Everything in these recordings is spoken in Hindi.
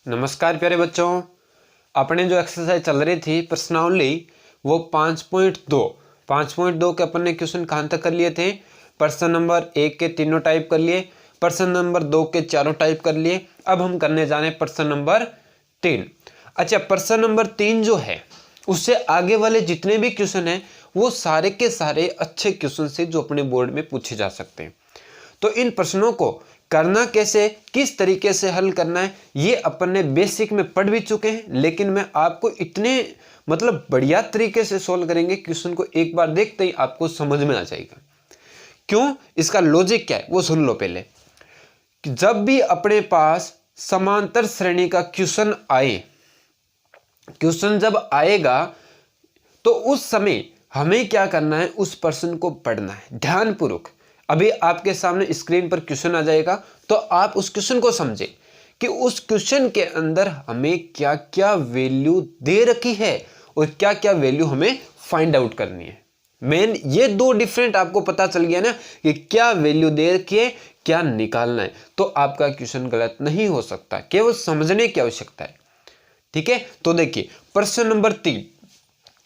नमस्कार प्यारे बच्चों, अपने जो एक्सरसाइज चल रही थी प्रश्नावली वो 5.2 के अपन ने क्वेश्चन कहाँ तक कर लिए थे। प्रश्न नंबर 1 के तीनों टाइप कर लिए, प्रश्न नंबर 2 के चारों टाइप कर लिए। अब हम करने जा रहे हैं प्रश्न नंबर 3। अच्छा, प्रश्न नंबर 3 जो है उससे आगे वाले जितने भी क्वेश्चन हैं वो सारे के सारे अच्छे क्वेश्चन से जो अपने बोर्ड में पूछे जा सकते हैं। तो इन प्रश्नों को करना कैसे, किस तरीके से हल करना है, ये अपन ने बेसिक में पढ़ भी चुके हैं, लेकिन मैं आपको इतने बढ़िया तरीके से सोल्व करेंगे क्वेश्चन को एक बार देखते ही आपको समझ में आ जाएगा। क्यों, इसका लॉजिक क्या है वो सुन लो पहले। कि जब भी अपने पास समांतर श्रेणी का क्वेश्चन आए, क्वेश्चन जब आएगा तो उस समय हमें क्या करना है, उस प्रश्न को पढ़ना है ध्यानपूर्वक। अभी आपके सामने स्क्रीन पर क्वेश्चन आ जाएगा तो आप उस क्वेश्चन को समझें कि उस क्वेश्चन के अंदर हमें क्या क्या वैल्यू दे रखी है और क्या क्या वैल्यू हमें फाइंड आउट करनी है। मेन ये दो डिफरेंट आपको पता चल गया ना कि क्या वैल्यू दे रखी है, क्या निकालना है, तो आपका क्वेश्चन गलत नहीं हो सकता, केवल समझने की आवश्यकता है। ठीक है, तो देखिए प्रश्न नंबर 3।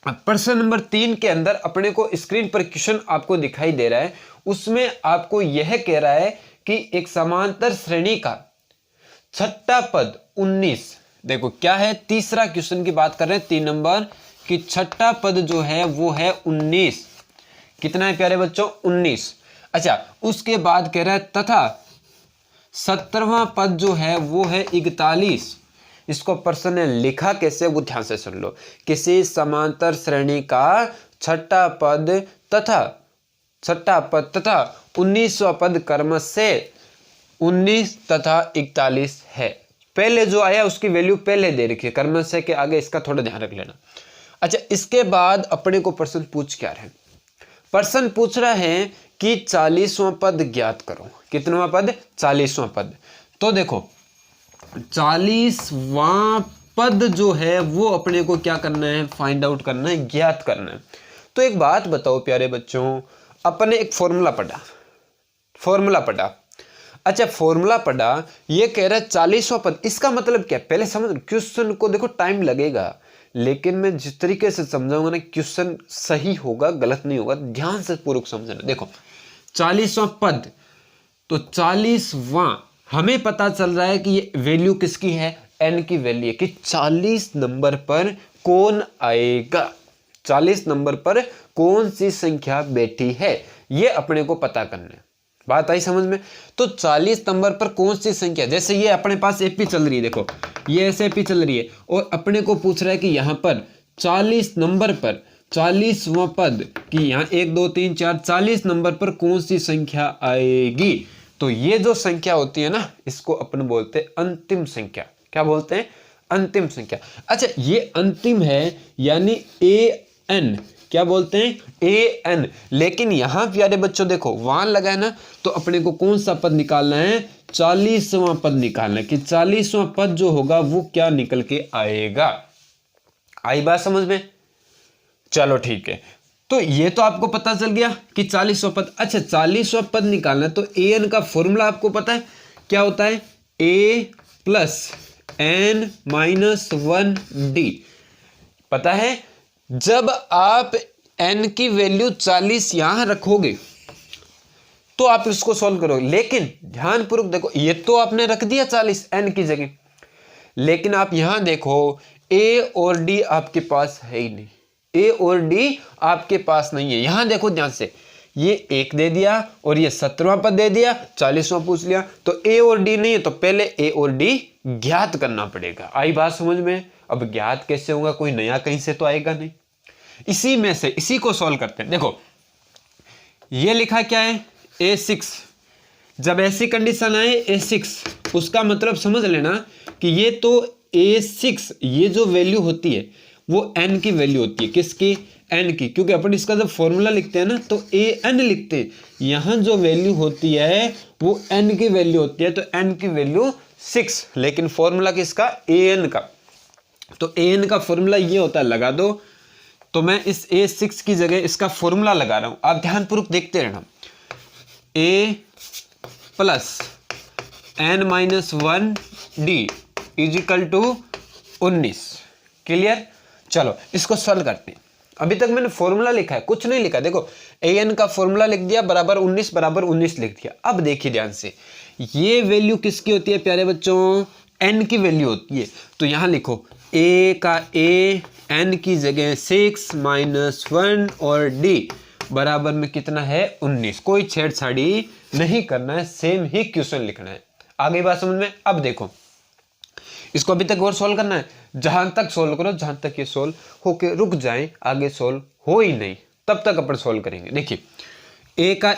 प्रश्न नंबर 3 के अंदर अपने को स्क्रीन पर क्वेश्चन आपको दिखाई दे रहा है, उसमें आपको यह कह रहा है कि एक समांतर श्रेणी का छठा पद 19, देखो क्या है, तीसरा क्वेश्चन की बात कर रहे हैं 3 नंबर कि छठा पद जो है वो है 19। कितना है प्यारे बच्चों, 19। अच्छा, उसके बाद कह रहा है तथा 17वां पद जो है वो है 41। इसको प्रश्न ने लिखा कैसे वो ध्यान से सुन लो। किसी समांतर श्रेणी का छठा पद तथा 19वां पद क्रम से 19 तथा 41 है। पहले जो आया उसकी वैल्यू पहले दे रखी है, क्रम से के आगे इसका थोड़ा ध्यान रख लेना। अच्छा, इसके बाद अपने को प्रश्न पूछ क्या रहे, प्रश्न पूछ रहा है कि 40वां पद ज्ञात करो। कितनवां पद, 40वां पद। तो देखो 40वां पद जो है वो अपने को क्या करना है, फाइंड आउट करना है, ज्ञात करना है। तो एक बात बताओ प्यारे बच्चों, अपने एक फॉर्मूला पढ़ा। अच्छा, फॉर्मूला पढ़ा, ये कह रहा है 40वां पद, इसका मतलब क्या है पहले समझ। क्वेश्चन को देखो टाइम लगेगा, लेकिन मैं जिस तरीके से समझाऊंगा ना क्वेश्चन सही होगा, गलत नहीं होगा। ध्यान से पूर्वक समझना। देखो 40वां पद, तो 40वां हमें पता चल रहा है कि ये वैल्यू किसकी है, n की वैल्यू है कि 40 नंबर पर कौन आएगा, 40 नंबर पर कौन सी संख्या बैठी है, ये अपने को पता करना है। बात आई समझ में। तो 40 नंबर पर कौन सी संख्या, जैसे ये अपने पास एपी चल रही है, देखो ये ऐसे एपी चल रही है और अपने को पूछ रहा है कि यहाँ पर 40 नंबर पर 40वां पद कि यहाँ 1 2 3 4 40 नंबर पर कौन सी संख्या आएगी। तो ये जो संख्या होती है ना, इसको अपन बोलते हैं अंतिम संख्या। क्या बोलते हैं, अंतिम संख्या। अच्छा, ये अंतिम है यानी an, क्या बोलते हैं, an। लेकिन यहां प्यारे बच्चों देखो वहां लगा है ना, तो अपने को कौन सा पद निकालना है, 40वां पद निकालना है कि 40वां पद जो होगा वो क्या निकल के आएगा। आई बात समझ में। चलो ठीक है, तो ये तो आपको पता चल गया कि 40वां पद। अच्छा, 40वां पद निकालना है तो an का फॉर्मूला आपको पता है क्या होता है, a plus n minus 1d। पता है, जब आप n की वैल्यू 40 यहां रखोगे तो आप इसको सॉल्व करोगे। लेकिन ध्यानपूर्वक देखो, ये तो आपने रख दिया 40 n की जगह, लेकिन आप यहां देखो a और d आपके पास है ही नहीं, a और d आपके पास नहीं है। यहां देखो ध्यान से, ये 1 दे दिया और ये 17वां पद दे दिया, 40वां पूछ लिया, तो a और d नहीं है, तो पहले a और d ज्ञात करना पड़ेगा। आई बात समझ में। अब ज्ञात कैसे होगा, कोई नया कहीं से तो आएगा नहीं, इसी में से इसी को सॉल्व करते हैं। देखो ये लिखा क्या है, a6। जब ऐसी कंडीशन आए a6, उसका मतलब समझ लेना कि ये तो a6, ये जो वैल्यू होती है वो n की वैल्यू होती है। किसकी, n की, क्योंकि अपन इसका जब फॉर्मूला लिखते हैं ना तो an लिखते हैं। यहां जो वैल्यू होती है वो n की वैल्यू होती है, तो n की वैल्यू 6, लेकिन फॉर्मूला किसका, an का। तो an का फॉर्मूला ये होता है, लगा दो। तो मैं इस a6 की जगह इसका फॉर्मूला लगा रहा हूं, आप ध्यानपूर्वक देखते रहना। a plus n minus 1d is equal to 19। Clear. चलो इसको सॉल्व करते हैं। अभी तक मैंने फॉर्मूला लिखा है, कुछ नहीं लिखा। देखो an का फॉर्मूला लिख दिया, बराबर 19 लिख दिया। अब देखिए ध्यान से, ये वैल्यू किसकी होती है प्यारे बच्चों? n की वैल्यू होती है। तो यहां लिखो a का a, n की जगह 6 - 1 और d बराबर में कितना है? 19। कोई छेड़छाड़ी नहीं करना है, सेम ही क्वेश्चन लिखना है। आगे बात समझ में? अब देखो इसको अभी तक और सोल्व करना है। जहां तक सोल्व करो, जहां तक ये सोल्व होके रुक जाए, आगे सोल्व हो ही नहीं, तब तक अपन सोल्व करेंगे। देखिए a का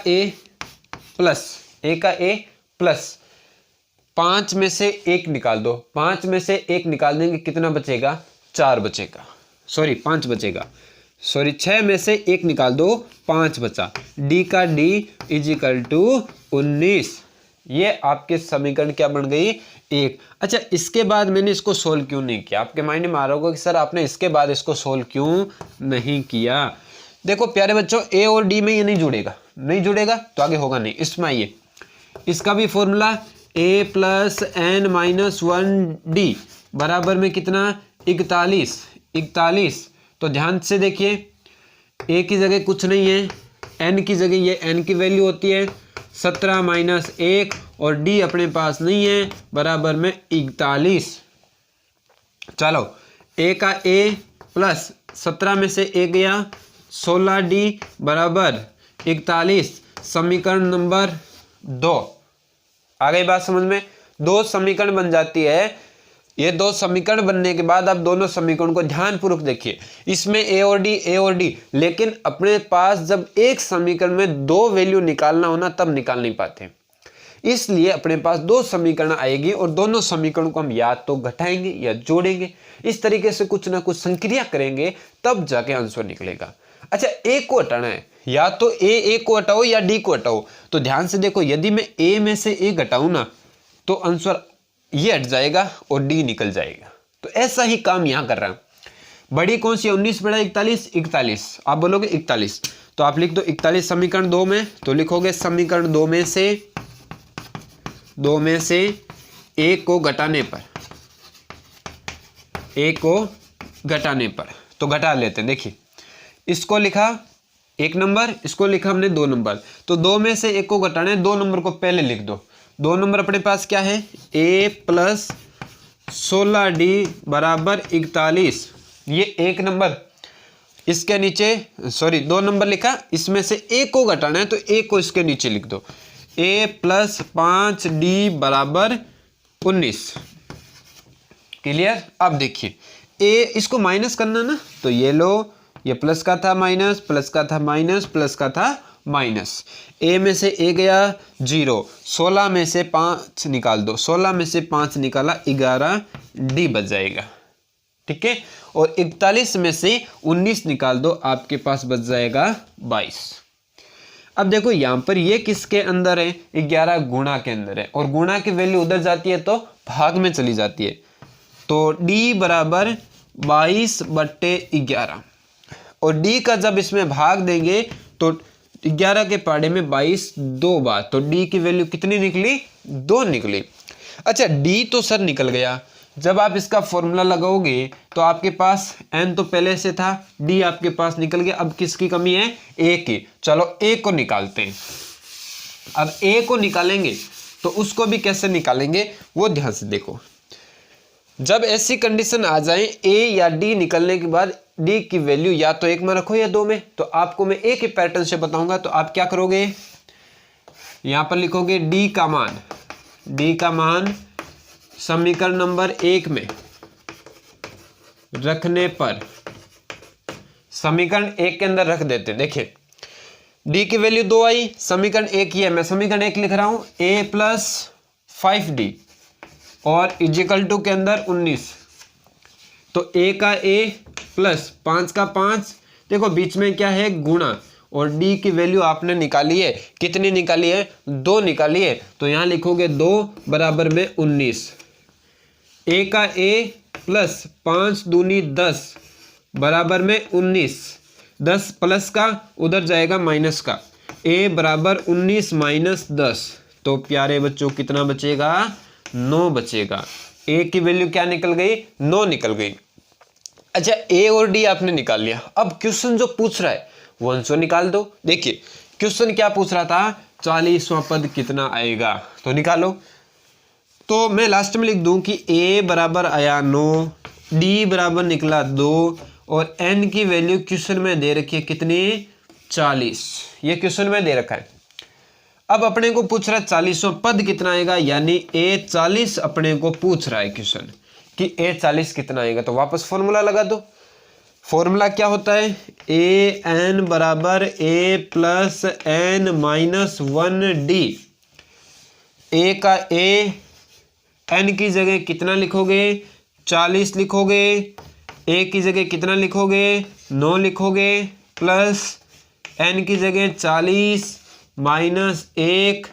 a प्लस 5 में से 1 निकाल दो। 5 में से 1 निकाल देंगे, कितना बचेगा? 4 बचेगा। सॉरी 5 बचेगा। सॉरी 6 में से 1 निकाल दो, 5 बचा। d का d इजिकल टू 19। ये आपके समीकरण क्या बन गई? 1। अच्छा इसके बाद मैंने इसको सोल्व क्यों नहीं किया? आपके माइंड में आ रहा होगा कि सर आपने इसके बाद इसको सोल्व क्यों नहीं किया? देखो प्यारे बच्चों, a और d में ये नहीं जुड़ेगा तो आगे होगा नहीं। इसमें आइए, इसका भी formula a plus n minus 1d बराबर में कितना? 41। तो ध्यान से देखिए, a की जगह कुछ नहीं है, n की जगह ये n की वैल्यू होती है 17 - 1 और d अपने पास नहीं है, बराबर में 41। चलो a का a प्लस 17 में से 1 गया, 16d बराबर 41। समीकरण नंबर 2। आ गई बात समझ में? 2 समीकरण बन जाती है। ये 2 समीकरण बनने के बाद आप दोनों समीकरण को ध्यानपूर्वक देखिए। इसमें a और d, लेकिन अपने पास जब एक समीकरण में 2 वैल्यू निकालना होना तब निकाल नहीं पाते। इसलिए अपने पास 2 समीकरण आएगी और दोनों समीकरण को हम या तो घटाएंगे या जोड़ेंगे। इस तरीके से कुछ ना कुछ संक्रिया करेंगे, तब जाके आंसर निकलेगा। अच्छा a को हटाना है, या तो a को हटाओ या d को हटाओ। तो ध्यान से देखो, यदि मैं a में से a घटाऊं ना तो आंसर ये हट जाएगा और d निकल जाएगा। तो ऐसा ही काम यहां कर रहा हूं। बड़ी कौन सी? 19 बड़ा 41। आप बोलोगे 41, तो आप लिख दो 41 समीकरण 2 में। तो लिखोगे समीकरण 2 में से a को घटाने पर, तो घटा लेते हैं। देखिए इसको लिखा 1 नंबर, इसको लिखा हमने 2 नंबर। तो 2 में से 1 को घटाना है, 2 नंबर को पहले लिख दो। 2 नंबर अपने पास क्या है? a प्लस 16d बराबर 41। ये 1 नंबर, इसके नीचे सॉरी 2 नंबर लिखा, इसमें से a को घटाना है तो a को इसके नीचे लिख दो। a प्लस 5d बराबर 19। क्लियर। अब देखिए a इसको माइनस करना ना, तो ये लो, ये प्लस का था माइनस, प्लस का था माइनस, प्लस का था माइनस। a में से a गया 0, 16 में से 5 निकाल दो, 16 में से 5 निकाला 11, d बच जाएगा। ठीक है। और 41 में से 19 निकाल दो, आपके पास बच जाएगा 22। अब देखो यहां पर ये किसके अंदर है? 11 गुणा के अंदर है, और गुणा की वैल्यू उधर जाती है तो भाग में चली जाती है। तो d बराबर 22/11, और d का जब इसमें भाग देंगे तो 11 के पाड़े में 22 2 बार, तो d की वैल्यू कितनी निकली? 2 निकली। अच्छा d तो सर निकल गया। जब आप इसका फॉर्मूला लगाओगे तो आपके पास n तो पहले से था, d आपके पास निकल गया। अब किसकी कमी है? a की। चलो a को निकालते हैं। अब a को निकालेंगे तो उसको भी कैसे निकालेंगे वो ध्यान से देखो। जब ऐसी कंडीशन आ जाए a या d निकलने के बाद d की वैल्यू या तो 1 में रखो या 2 में, तो आपको मैं एक ही पैटर्न से बताऊंगा। तो आप क्या करोगे? यहां पर लिखोगे d का मान समीकरण नंबर 1 में रखने पर, समीकरण 1 के अंदर रख देते हैं। देखिए d की वैल्यू 2 आई, समीकरण 1 ही है, मैं समीकरण 1 लिख रहा हूं, a प्लस 5d और इजिकल टू के अंदर 19। तो a का a प्लस 5 का 5, देखो बीच में क्या है? गुणा, और d की वैल्यू आपने निकाली है, कितनी निकाली है? 2 निकाली है। तो यहां लिखोगे 2 बराबर में 19। a का a प्लस 5 दूनी 10 बराबर में 19। 10 प्लस का उधर जाएगा माइनस का, a बराबर 19 - 10। तो प्यारे बच्चों कितना बचेगा? 9 बचेगा। ए की वैल्यू क्या निकल गई, 9 निकल गई। अच्छा ए और डी आपने निकाल लिया। अब क्वेश्चन जो पूछ रहा है वो आंसर निकाल दो। देखिए क्वेश्चन क्या पूछ रहा था, 40वां पद कितना आएगा, तो निकालो। तो मैं लास्ट में लिख दूं कि ए बराबर आया 9, डी बराबर निकला 2 और एन की वैल्यू क्वेश्चन में दे रखी है कितनी, 40। ये क्वेश्चन में दे रखा है। अब अपने को पूछ रहा है 40वां पद कितना आएगा, यानी ए 40 अपने को पूछ रहा है क्वेश्चन कि ए 40 कितना आएगा। तो वापस फॉर्मूला लगा दो। फॉर्मूला क्या होता है, ए एन बराबर ए प्लस एन माइनस 1 डी। ए का ए, एन की जगह कितना लिखोगे, 40 लिखोगे, ए की जगह कितना लिखोगे, 9 लिखोगे, प्लस एन की जगह 40 माइनस 1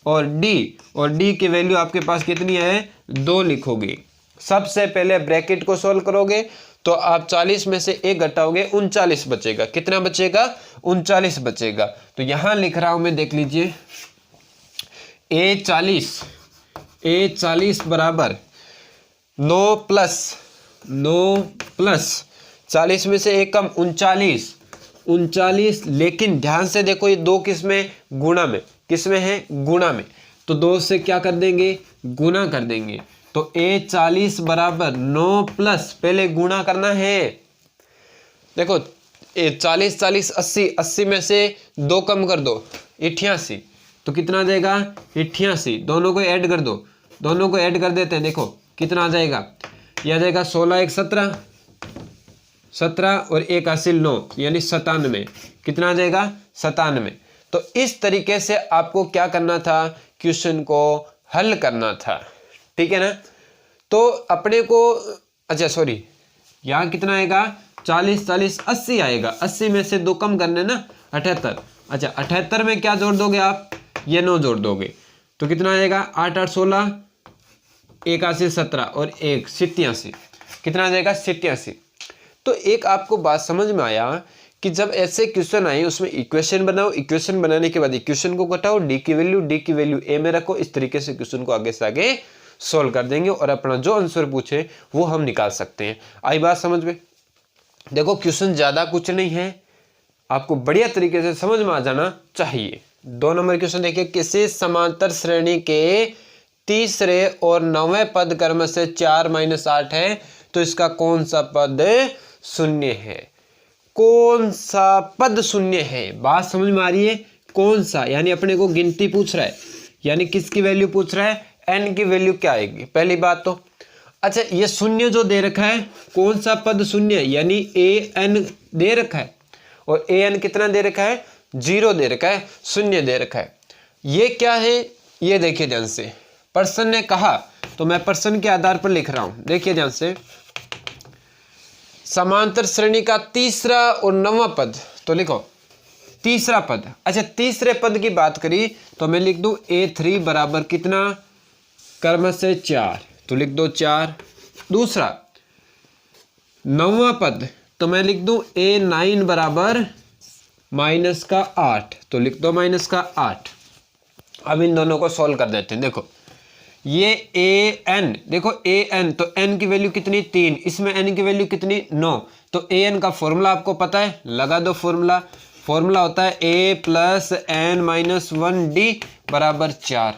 और डी की वैल्यू आपके पास कितनी है, 2 लिखोगे। सबसे पहले ब्रैकेट को सॉल्व करोगे तो आप 40 में से 1 घटाओगे, 39 बचेगा। कितना बचेगा, 39 बचेगा। तो यहां लिख रहा हूं मैं, देख लीजिए, ए 40 बराबर 9 प्लस 40 में से 1 कम 39, लेकिन ध्यान से देखो ये 2 किस में, गुणा में, किस में है, गुणा में। तो 2 से क्या कर देंगे, गुणा कर देंगे। तो ए 40 बराबर 9 प्लस, पहले गुणा करना है। देखो 40 80 में से 2 कम कर दो, 88। तो कितना आ जाएगा, 88। दोनों को ऐड कर दो, दोनों को ऐड कर देते हैं। देखो कितना आ जाएगा, यह आ जाएगा 16 1 17 और 1 हासिल 9, यानी 97। कितना आ जाएगा, 97। तो इस तरीके से आपको क्या करना था, क्वेश्चन को हल करना था, ठीक है ना। तो अपने को, अच्छा सॉरी, यहाँ कितना आएगा, 40 80 आएगा। 80 में से 2 कम करने ना, 78। अच्छा 78 में क्या जोड़ दोगे आप, ये 9 जोड़ दोगे। तो कितना आएगा, 8 8 16, 1 हासिल 17 और 1 87। कितना आ जाएगा, 87। तो एक आपको बात समझ में आया कि जब ऐसे क्वेश्चन आए उसमें इक्वेशन बनाओ, इक्वेशन बनाने के बाद इक्वेशन को घटाओ, डी की वैल्यू ए में रखो। इस तरीके से क्वेश्चन को आगे से आगे सॉल्व कर देंगे और अपना जो आंसर पूछे वो हम निकाल सकते हैं। आई बात समझ में। देखो क्वेश्चन ज्यादा कुछ नहीं है, आपको बढ़िया तरीके से समझ में आ जाना चाहिए। 2 नंबर क्वेश्चन देखिए, किसी समांतर श्रेणी के तीसरे और 9वें पद क्रम से 4 - 8 है, तो इसका कौन सा पद शून्य है, कौन सा पद शून्य है। बात समझ में आ रही है, कौन सा, यानी अपने को गिनती पूछ रहा है, यानी किसकी वैल्यू पूछ रहा है, एन की वैल्यू क्या आएगी, पहली बात तो। अच्छा ये शून्य जो दे रखा है, कौन सा पद शून्य है, यानी ए एन दे रखा है, और ए एन कितना दे रखा है, 0 दे रखा है, शून्य दे रखा है। ये क्या है, ये देखिए ध्यान से, पर्सन ने कहा, तो मैं पर्सन के आधार पर लिख रहा हूं। देखिए ध्यान से, समांतर श्रेणी का तीसरा और 9वां पद, तो लिखो तीसरा पद। अच्छा तीसरे पद की बात करी तो मैं लिख दूं A3 बराबर कितना, क्रम से 4, तो लिख दो 4। दूसरा 9वां पद, तो मैं लिख दूं A9 बराबर -8, तो लिख दो -8। अब इन दोनों को सॉल्व कर देते हैं। देखो ये an, देखो an, तो n की वैल्यू कितनी, 3, इसमें n की वैल्यू कितनी, 9। तो an का फॉर्मूला आपको पता है, लगा दो फॉर्मूला। फॉर्मूला होता है a plus n minus 1d बराबर 4।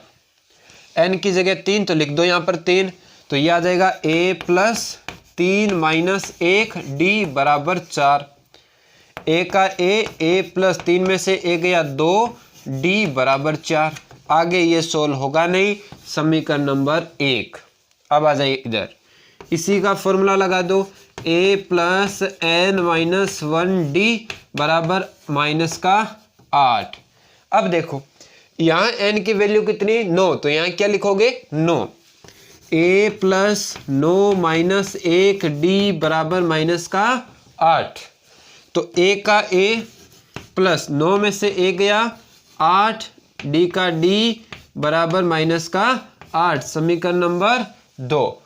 n की जगह 3, तो लिख दो यहाँ पर 3, तो ये आ जाएगा a प्लस 3 माइनस 1d बराबर 4। a का a प्लस 3 में से a गया 2, d बराबर 4। आगे ये सोल्व होगा नहीं, समीकरण नंबर 1। अब आ जाइए इधर, इसी का फॉर्मूला लगा दो, a plus n minus 1d बराबर -8। अब देखो यहाँ n की वैल्यू कितनी, 9, तो यहाँ क्या लिखोगे, 9। a प्लस 9 माइनस 1d बराबर -8। तो a का a प्लस 9 में से a गया 8, d का d बराबर -8, समीकरण नंबर 2।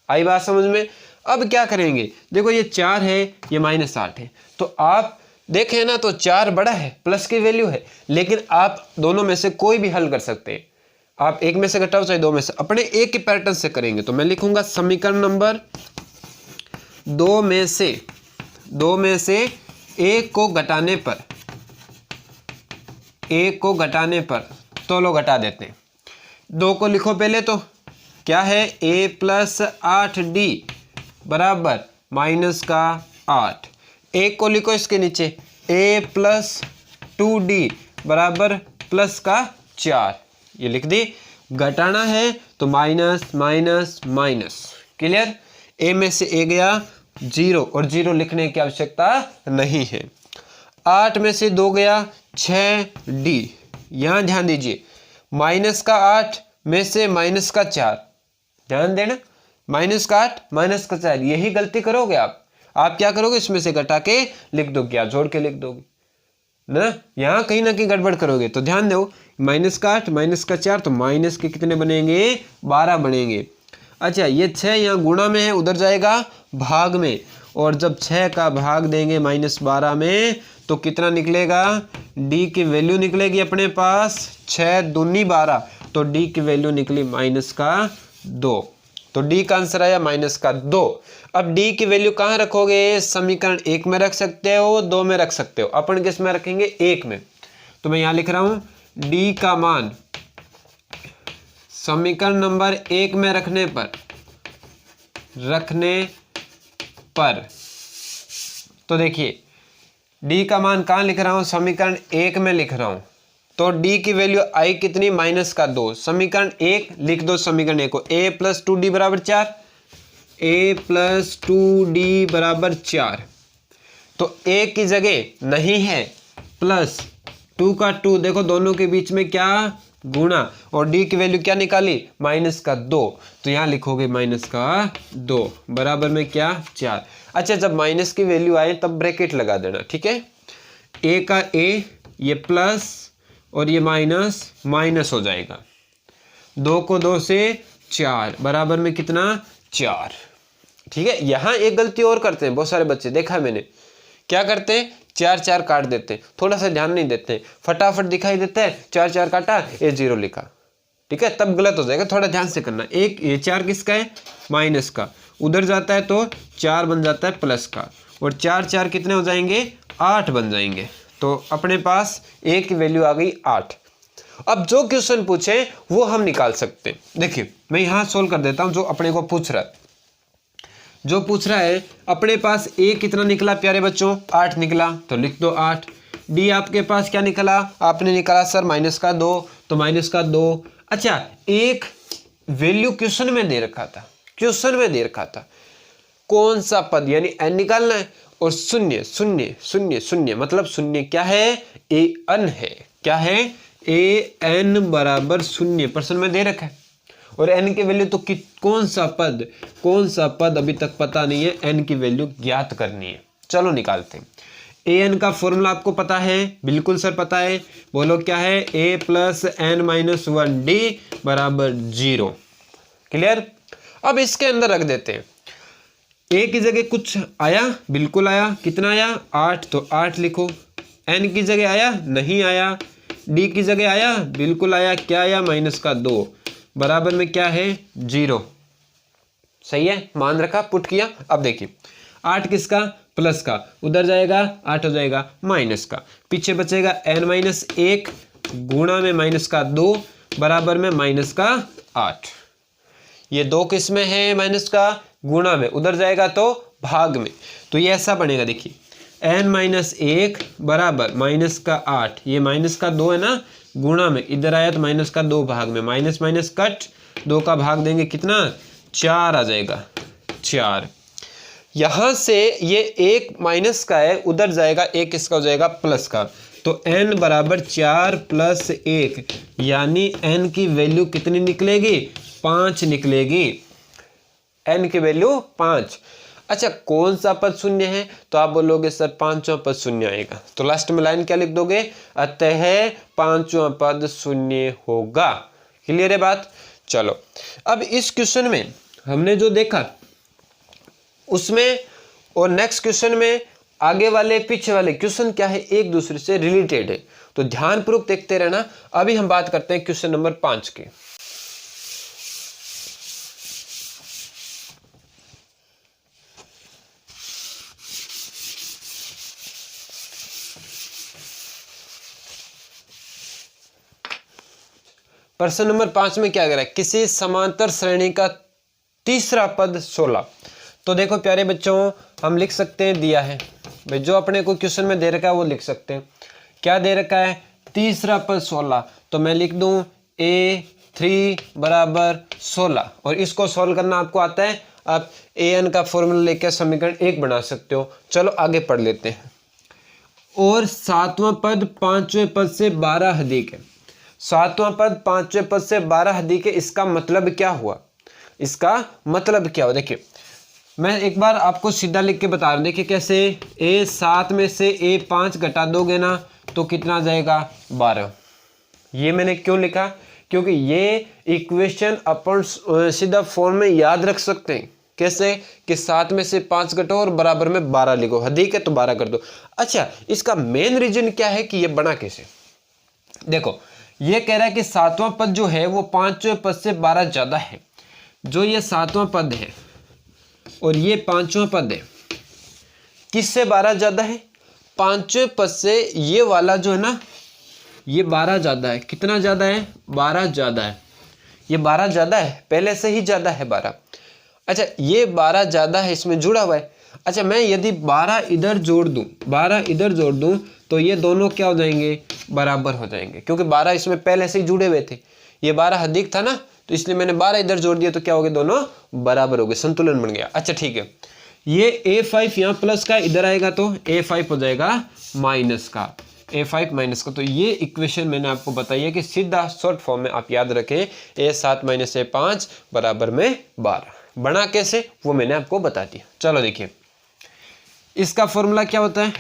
आई बात समझ में। अब क्या करेंगे, देखो ये 4 है, ये -8 है, तो आप देखें ना, तो 4 बड़ा है, प्लस की वैल्यू है, लेकिन आप दोनों में से कोई भी हल कर सकते हैं। आप एक में से घटाओ चाहे दो में से, अपने एक के पैटर्न से करेंगे। तो मैं लिखूंगा समीकरण नंबर दो में से एक को घटाने पर तो लो घटा देते हैं। दो को लिखो पहले, तो क्या है a+8d बराबर माइनस का 8। एक को लिखो इसके नीचे a+2d बराबर प्लस का 4, ये लिख दी। घटाना है तो minus minus minus, clear. a में से a गया 0 और 0 लिखने की आवश्यकता नहीं है। 8 में से 2 गया 6d, यहाँ ध्यान दीजिए माइनस का 8 में से माइनस का 4, ध्यान देना माइनस का 8 माइनस का 4, यही गलती करोगे आप क्या करोगे, इसमें से घटा के लिख दोगे या जोड़ के लिख दोगे ना, यहाँ कहीं ना कहीं गड़बड़ करोगे। तो ध्यान दो माइनस का 8 माइनस का 4, तो माइनस के कितने बनेंगे 12 बनेंगे। अच्छा ये 6 यहाँ गुणा में है, उधर जाएगा भाग में, और जब 6 का भाग देंगे -12 में तो कितना निकलेगा, d की वैल्यू निकलेगी अपने पास 6 दूनी 12, तो d की वैल्यू निकली -2, तो d का आंसर आया -2। अब d की वैल्यू कहाँ रखोगे, समीकरण 1 में रख सकते हो, 2 में रख सकते हो, अपन किस में रखेंगे 1 में। तो मैं यहाँ लिख रहा हूँ d का मान समीकरण नंबर 1 में रखने पर तो देखिए d का मान कहाँ लिख रहा हूँ, समीकरण 1 में लिख रहा हूँ, तो d की वैल्यू आई कितनी -2। समीकरण 1 लिख दो, समीकरण 1 को a+2d बराबर 4, a+2d बराबर 4, तो a की जगह नहीं है +2 का 2, देखो दोनों के बीच में क्या गुणा, और d की वैल्यू क्या निकाली -2, तो यहाँ लिखोगे -2 बराबर में क्या 4। अच्छा जब माइनस की वैल्यू आए तब ब्रैकेट लगा देना, ठीक है। a का a, ये प्लस और ये माइनस हो जाएगा, 2 को 2 से 4 बराबर में कितना 4, ठीक है। यहाँ एक गलती और करते हैं बहुत सारे बच्चे, देखा है मैंने, क्या करते हैं 4 4 काट देते हैं, थोड़ा सा ध्यान नहीं देते हैं, फटाफट दिखाई देता है 4 4 काटा ये 0 लिखा, ठीक है, तब गलत हो जाएगा, थोड़ा ध्यान से करना। एक ये 4 किसका है माइनस का, उधर जाता है तो 4 बन जाता है प्लस का, और 4 4 कितने हो जाएंगे 8 बन जाएंगे, तो अपने पास a की वैल्यू आ गई 8। अब जो क्वेश्चन पूछे वो हम निकाल सकते हैं। देखिए मैं यहाँ सोल्व कर देता हूँ जो अपने को पूछ रहा है, अपने पास a कितना निकला प्यारे बच्चों 8 निकला, तो लिख दो 8। d आपके पास क्या निकला, आपने निकाला सर -2, तो -2। अच्छा एक वैल्यू क्वेश्चन में दे रखा था, कौन सा पद यानी n निकालना है, और शून्य शून्य शून्य शून्य मतलब शून्य क्या है an है, क्या है an बराबर 0% में दे रखा है, और n की वैल्यू तो कौन सा पद अभी तक पता नहीं है, n की वैल्यू ज्ञात करनी है। चलो निकालते हैं। an का फॉर्मूला आपको पता है, बिल्कुल सर पता है, बोलो क्या है a+n-1d बराबर 0, क्लियर। अब इसके अंदर रख देते हैं, a की जगह कुछ आया, बिल्कुल आया, कितना आया 8, तो 8 लिखो। n की जगह आया, नहीं आया। d की जगह आया, बिल्कुल आया, क्या आया -2 बराबर में क्या है 0, सही है, मान रखा, पुट किया। अब देखिए 8 किसका प्लस का, उधर जाएगा 8 हो जाएगा माइनस का, पीछे बचेगा n-1 गुणा में -2 बराबर में -8। ये 2 किस में है माइनस का गुणा में, उधर जाएगा तो भाग में, तो ये ऐसा बनेगा। देखिए n-1 बराबर -8, ये -2 है ना गुणा में, इधर आया तो -2 भाग में, माइनस माइनस कट, 2 का भाग देंगे कितना 4 आ जाएगा 4। यहाँ से ये 1 माइनस का है, उधर जाएगा 1 किसका हो जाएगा प्लस का, तो n बराबर 4 + 1 यानी n की वैल्यू कितनी निकलेगी 5 निकलेगी, n की वैल्यू 5। अच्छा कौन सा पद शून्य है, तो आप बोलोगे सर 5वां पद शून्य आएगा, तो लास्ट में लाइन क्या लिख दोगे, अतः 5वां पद शून्य होगा। क्लियर है बात। चलो अब इस क्वेश्चन में हमने जो देखा उसमें और नेक्स्ट क्वेश्चन में आगे वाले पीछे वाले क्वेश्चन क्या है, एक दूसरे से रिलेटेड है, तो ध्यानपूर्वक देखते रहना। अभी हम बात करते हैं क्वेश्चन नंबर 5 के। प्रश्न नंबर 5 में क्या कह रहा है, किसी समांतर श्रेणी का तीसरा पद 16। तो देखो प्यारे बच्चों, हम लिख सकते हैं, दिया है भाई, जो अपने को क्वेश्चन में दे रखा है वो लिख सकते हैं। क्या दे रखा है, तीसरा पद 16, तो मैं लिख दूं a3 बराबर 16, और इसको सॉल्व करना आपको आता है, आप an का फॉर्मूला लेकर समीकरण 1 बना सकते हो। चलो आगे पढ़ लेते हैं। और सातवां पद पांचवें पद से 12 अधिक है। सातवां पद पांचवें पद से 12 अधिक है, इसका मतलब क्या हुआ, इसका मतलब क्या हुआ, देखिए मैं एक बार आपको सीधा लिख के बता रहा हूं। देखिए कैसे, a7 में से a5 घटा दोगे ना तो कितना आ जाएगा, 12। ये मैंने क्यों लिखा, क्योंकि ये इक्वेशन अपन सीधा फॉर्म में याद रख सकते हैं। कैसे कि 7 में से 5 घटो और बराबर में 12 लिखो, अधिक है तो 12 कर दो। अच्छा, इसका मेन रीजन क्या है कि ये बना कैसे, देखो ये कह रहा है कि सातवां पद जो है वो पांचवें पद से 12 ज्यादा है। जो ये सातवां पद है और ये पांचवां पद है, किससे 12 ज्यादा है, पांचवें पद से ये वाला जो है ना, ये 12 ज्यादा है। कितना ज्यादा है, 12 ज्यादा है। ये 12 ज्यादा है, पहले से ही ज्यादा है 12। अच्छा, ये 12 ज्यादा है, इसमें जुड़ा हुआ है। अच्छा, मैं यदि 12 इधर जोड़ दूं, 12 इधर जोड़ दूं तो ये दोनों क्या हो जाएंगे, बराबर हो जाएंगे, क्योंकि 12 इसमें पहले से ही जुड़े हुए थे। ये 12 अधिक था ना, तो इसलिए मैंने 12 इधर जोड़ दिया, तो क्या हो गया, दोनों बराबर हो गए, संतुलन बन गया। अच्छा ठीक है, ये a5 यहाँ प्लस का इधर आएगा तो a5 हो जाएगा माइनस का, a5 माइनस का। तो ये इक्वेशन मैंने आपको बताई है कि सीधा शॉर्ट फॉर्म में आप याद रखें, a7 माइनस a5 बराबर में 12। बना कैसे वो मैंने आपको बता दिया। चलो देखिए, इसका फॉर्मूला क्या होता है,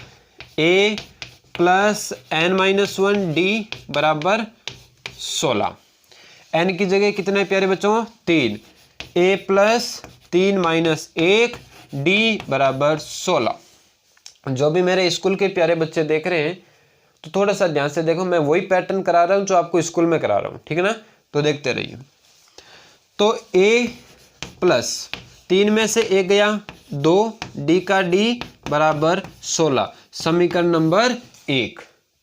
a प्लस n-1 d बराबर 16। n की जगह कितना है प्यारे बच्चों, 3, a प्लस 3 माइनस 1 d बराबर 16। जो भी मेरे स्कूल के प्यारे बच्चे देख रहे हैं तो थोड़ा सा ध्यान से देखो, मैं वही पैटर्न करा रहा हूं जो आपको स्कूल में करा रहा हूं, ठीक है ना, तो देखते रहिए। तो a प्लस 3 में से 1 गया 2, d का d बराबर 16, समीकरण नंबर 1।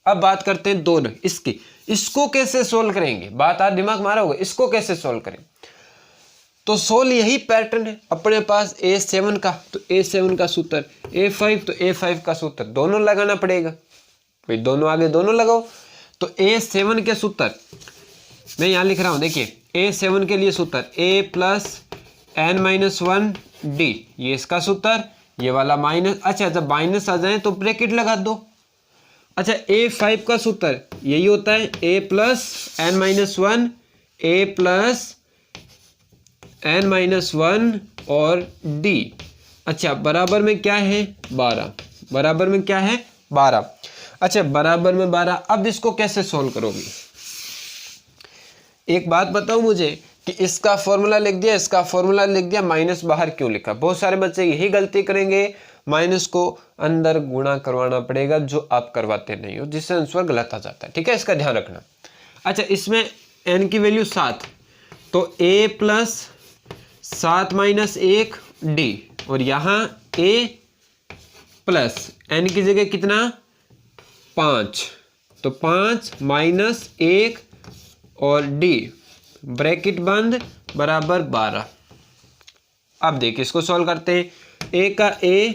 अब बात करते हैं दोनों इसकी, इसको कैसे सोल्व करेंगे, बात आज दिमाग मारा होगा, इसको कैसे सोल्व करें। तो सोल्व यही पैटर्न है अपने पास, a7 का तो a7 का सूत्र, a5 तो a5 का सूत्र, दोनों लगाना पड़ेगा भाई, दोनों आगे दोनों लगाओ। तो a7 के सूत्र मैं यहां लिख रहा हूं, देखिए a7 के लिए सूत्र a प्लस n-1 d, ये इसका सूत्र, ये वाला माइनस। अच्छा, जब माइनस आ जाए तो ब्रैकेट लगा दो। अच्छा, a5 का सूत्र यही होता है, a plus n-1, a plus n-1 और d। अच्छा, बराबर में क्या है, 12, बराबर में क्या है, 12। अच्छा, बराबर में 12। अब इसको कैसे सोल्व करोगे, एक बात बताओ मुझे कि इसका फॉर्मूला लिख दिया, इसका फॉर्मूला लिख दिया, माइनस बाहर क्यों लिखा। बहुत सारे बच्चे यही गलती करेंगे, माइनस को अंदर गुणा करवाना पड़ेगा, जो आप करवाते नहीं हो, जिससे आंसर गलत आ जाता है, ठीक है, इसका ध्यान रखना। अच्छा, इसमें n की वैल्यू 7, तो a प्लस 7 माइनस 1 d, और यहाँ a प्लस n की जगह कितना, 5, तो 5 माइनस 1 और d ब्रैकेट बंद बराबर 12। अब देखिए इसको सॉल्व करते हैं, a का a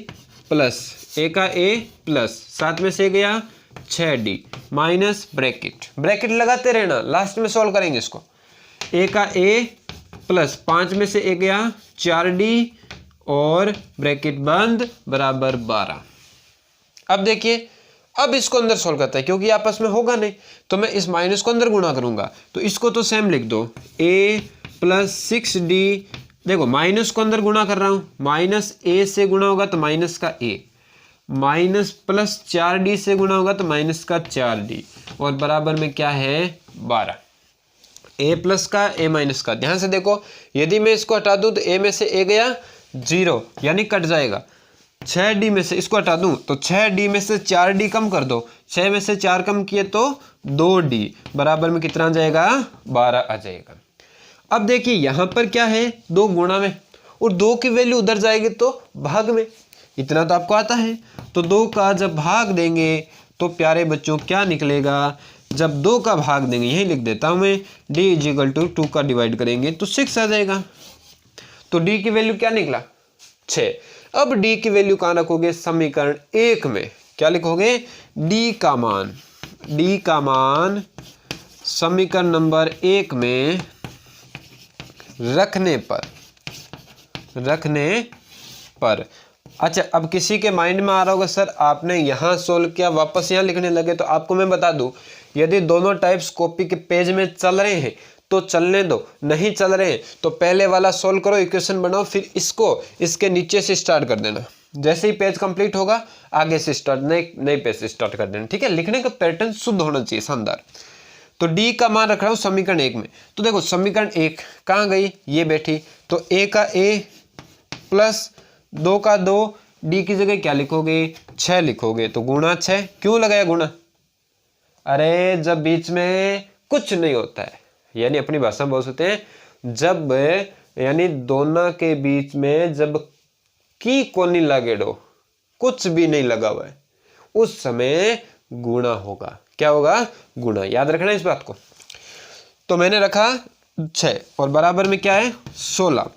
प्लस 7 में से गया 6d माइनस ब्रैकेट लगाते रहना, लास्ट में सॉल्व करेंगे इसको। a का a प्लस 5 में से गया 4d और ब्रैकेट बंद बराबर 12। अब देखिए, अब इसको अंदर सॉल्व करता है, क्योंकि आपस में होगा नहीं, तो मैं इस माइनस को अंदर गुणा करूंगा, तो इसको तो सेम लिख दो, a प्लस 6d। देखो माइनस को अंदर गुणा कर रहा हूं, माइनस a से गुणा होगा तो माइनस का a, माइनस प्लस 4d से गुणा होगा तो माइनस का 4d, और बराबर में क्या है, 12। a प्लस का a माइनस का, ध्यान से देखो, यदि मैं इसको हटा दूं तो a में से a गया 0, यानी कट जाएगा। 6d में से इसको हटा दूं तो 6d में से 4d कम कर दो, 6 में से 4 कम किए तो 2d, बराबर में कितना आ जाएगा, 12 आ जाएगा। अब देखिए यहां पर क्या है, 2 गुणा में, और 2 की वैल्यू उधर जाएगी तो भाग में, इतना तो आपको आता है। तो 2 का जब भाग देंगे तो प्यारे बच्चों क्या निकलेगा, जब 2 का भाग देंगे, यही लिख देता हूँ मैं, d इजिकल टू 2 का डिवाइड करेंगे तो 6 आ जाएगा। तो d की वैल्यू क्या निकला? 6। अब d की वैल्यू कहाँ रखोगे? समीकरण 1 में क्या लिखोगे? d का मान समीकरण नंबर 1 में रखने पर। अच्छा, अब किसी के माइंड में आ रहा होगा सर आपने यहाँ सोल्व किया वापस यहाँ लिखने लगे, तो आपको मैं बता दूं, यदि दोनों टाइप्स कॉपी के पेज में चल रहे हैं तो चलने दो, नहीं चल रहे हैं तो पहले वाला सोल्व करो, इक्वेशन बनाओ, फिर इसको इसके नीचे से स्टार्ट कर देना। जैसे ही पेज कंप्लीट होगा आगे से स्टार्ट, नए पेज से स्टार्ट कर देना, ठीक है। लिखने का पैटर्न शुद्ध होना चाहिए, शानदार। तो d का मान रख रहा हूँ समीकरण 1 में। तो देखो समीकरण 1 कहाँ गई? ये बैठी। तो a का a प्लस 2 का 2, d की जगह क्या लिखोगे? 6 लिखोगे। तो गुणा 6 क्यों लगाया गुणा? अरे जब बीच में कुछ नहीं होता है, यानी अपनी भाषा में बोल सकते हैं, जब यानी दोनों के बीच में जब की कोनी लागेडो, कुछ भी नहीं लगा हुआ है, उस समय गुणा होगा। क्या होगा? गुणा। याद रखना इस बात को। तो मैंने रखा 6 और बराबर में क्या है? 16।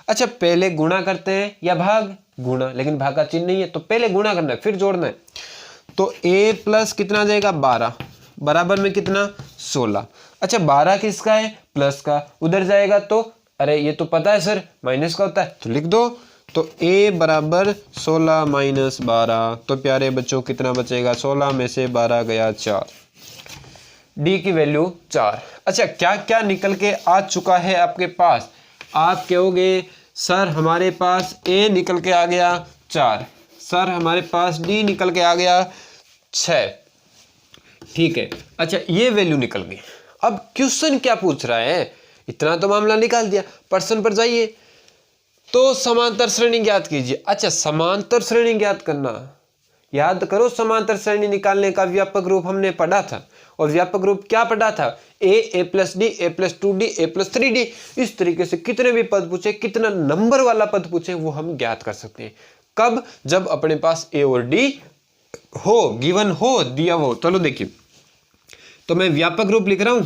अच्छा, पहले गुणा करते हैं या भाग? गुणा, लेकिन भाग का चिन्ह नहीं है तो पहले गुणा करना है फिर जोड़ना है। तो a प्लस कितना आ जाएगा? 12 बराबर में कितना? 16। अच्छा, 12 किसका है? प्लस का। उधर जाएगा तो अरे ये तो पता है सर माइनस का होता है, तो लिख दो। तो a बराबर 16 माइनस 12। तो प्यारे बच्चों कितना बचेगा? 16 में से 12 गया 4। d की वैल्यू 4। अच्छा, क्या क्या निकल के आ चुका है आपके पास? आप कहोगे सर हमारे पास a निकल के आ गया 4, सर हमारे पास d निकल के आ गया 6, ठीक है। अच्छा, ये वैल्यू निकल गई। अब क्वेश्चन क्या पूछ रहा है? इतना तो मामला निकाल दिया, प्रश्न पर जाइए। तो समांतर श्रेणी ज्ञात कीजिए। अच्छा, समांतर श्रेणी ज्ञात करना, याद करो समांतर श्रेणी निकालने का व्यापक रूप हमने पढ़ा था। और व्यापक रूप क्या पढ़ा था? a plus D, a plus 2d, a plus 3d। इस तरीके से कितने भी पद पूछे, कितना नंबर वाला पद पूछे, वो हम ज्ञात कर सकते हैं। कब? जब अपने पास a और d हो, गिवन हो, दिया हो। चलो देखिए, तो मैं व्यापक रूप लिख रहा हूं।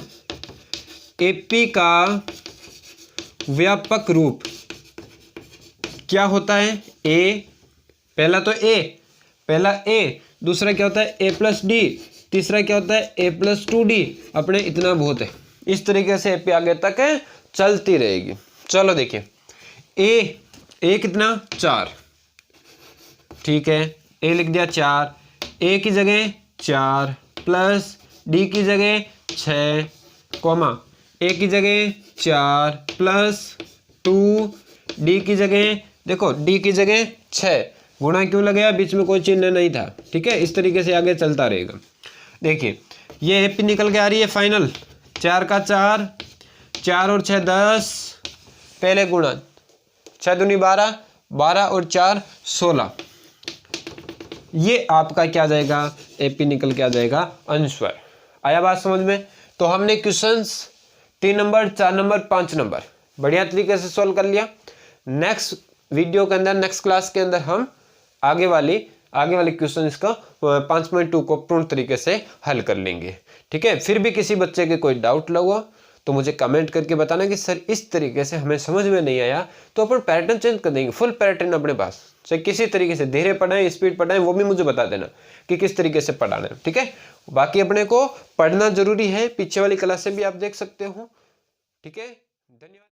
एपी का व्यापक रूप क्या होता है? a, पहला a, दूसरा क्या होता है? a प्लस डी, तीसरा क्या होता है? a plus 2d। अपने इतना बहुत है। इस तरीके से एपी आगे तक चलती रहेगी। चलो देखिए, a कितना? 4, ठीक है। a लिख दिया 4, a की जगह 4 प्लस d की जगह 6, कॉमा a की जगह 4 प्लस 2, d की जगह, देखो d की जगह 6, गुणा क्यों लगाया? बीच में कोई चिन्ह नहीं था, ठीक है। इस तरीके से आगे चलता रहेगा। देखिए, ये एपी निकल के आ रही है फाइनल। 4 का 4, 4 और 6 10, पहले गुणा, 6 दूनी 12, 12 और 4 16। ये आपका क्या जाएगा? एपी निकल के आ जाएगा आंसर। आया बात समझ में? तो हमने क्वेश्चंस 3 नंबर, 4 नंबर, 5 नंबर बढ़िया तरीके से सॉल्व कर लिया। नेक्स्ट वीडियो के अंदर, नेक्स्ट क्लास के अंदर हम आगे वाली क्वेश्चन का 5.2 को पूर्ण तरीके से हल कर लेंगे, ठीक है। फिर भी किसी बच्चे के कोई डाउट लगा तो मुझे कमेंट करके बताना कि सर इस तरीके से हमें समझ में नहीं आया, तो अपन पैटर्न चेंज कर देंगे। फुल पैटर्न अपने पास, चाहे किसी तरीके से धीरे पढ़ाएं, स्पीड पढ़ाएं, वो भी मुझे बता देना कि किस तरीके से पढ़ाना है, ठीक है। बाकी अपने को पढ़ना जरूरी है, पीछे वाली क्लास से भी आप देख सकते हो, ठीक है। धन्यवाद।